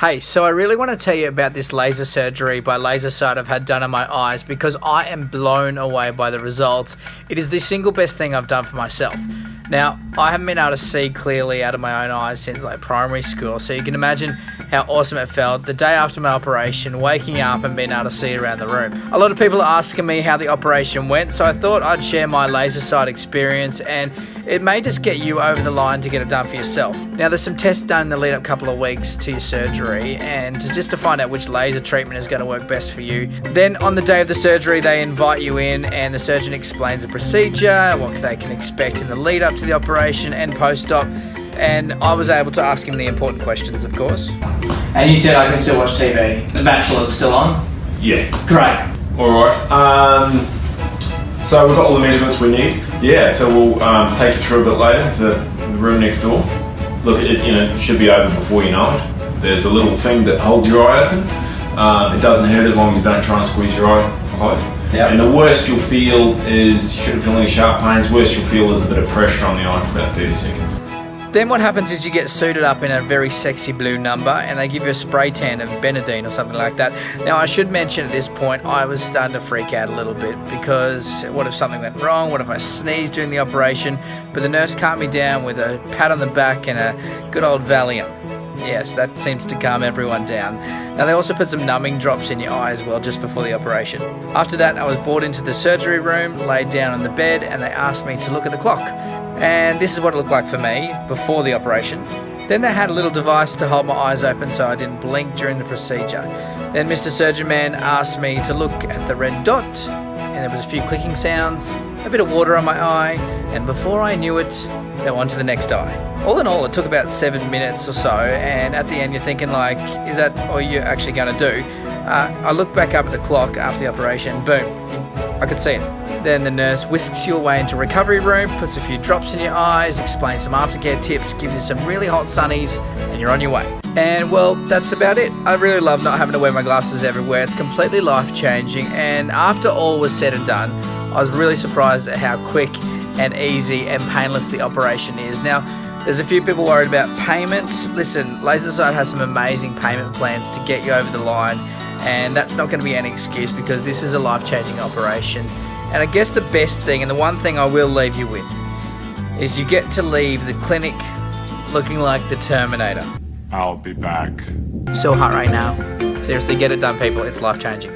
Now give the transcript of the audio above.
Hey, so I really want to tell you about this laser surgery by LaserSight I've had done on my eyes because I am blown away by the results. It is the single best thing I've done for myself. Now, I haven't been able to see clearly out of my own eyes since like primary school, so you can imagine how awesome it felt the day after my operation, waking up and being able to see around the room. A lot of people are asking me how the operation went, so I thought I'd share my LaserSight experience, and it may just get you over the line to get it done for yourself. Now, there's some tests done in the lead up couple of weeks to your surgery, and just to find out which laser treatment is going to work best for you. Then on the day of the surgery, they invite you in and the surgeon explains the procedure, what they can expect in the lead up to the operation and post-op, and I was able to ask him the important questions, of course. And you said I can still watch TV. The Bachelor's still on? Yeah. Great. Alright. So we've got all the measurements we need. Yeah, so we'll take you through a bit later to the room next door. Look, it should be open before you know it. There's a little thing that holds your eye open. It doesn't hurt as long as you don't try and squeeze your eye closed. Yep. And the worst you'll feel is, you shouldn't feel any sharp pains, worst you'll feel is a bit of pressure on the eye for about 30 seconds. Then what happens is you get suited up in a very sexy blue number and they give you a spray tan of Benadine or something like that. Now, I should mention at this point I was starting to freak out a little bit because what if something went wrong? What if I sneezed during the operation? But the nurse calmed me down with a pat on the back and a good old Valium. Yes, that seems to calm everyone down. Now, they also put some numbing drops in your eye as well just before the operation. After that, I was brought into the surgery room, laid down on the bed, and they asked me to look at the clock. And this is what it looked like for me before the operation. Then they had a little device to hold my eyes open so I didn't blink during the procedure. Then Mr. Surgeon Man asked me to look at the red dot, and there was a few clicking sounds, a bit of water on my eye, and before I knew it, they were on to the next eye. All in all, it took about 7 minutes or so, and at the end you're thinking like, is that all you're actually going to do? I looked back up at the clock after the operation, boom, I could see it. Then the nurse whisks you away into recovery room, puts a few drops in your eyes, explains some aftercare tips, gives you some really hot sunnies, and you're on your way. And well, that's about it. I really love not having to wear my glasses everywhere. It's completely life-changing, and after all was said and done, I was really surprised at how quick and easy and painless the operation is. Now, there's a few people worried about payment. Listen, LaserSight has some amazing payment plans to get you over the line, and that's not going to be any excuse because this is a life-changing operation. And I guess the best thing, and the one thing I will leave you with, is you get to leave the clinic looking like the Terminator. I'll be back. So hot right now. Seriously, get it done, people. It's life-changing.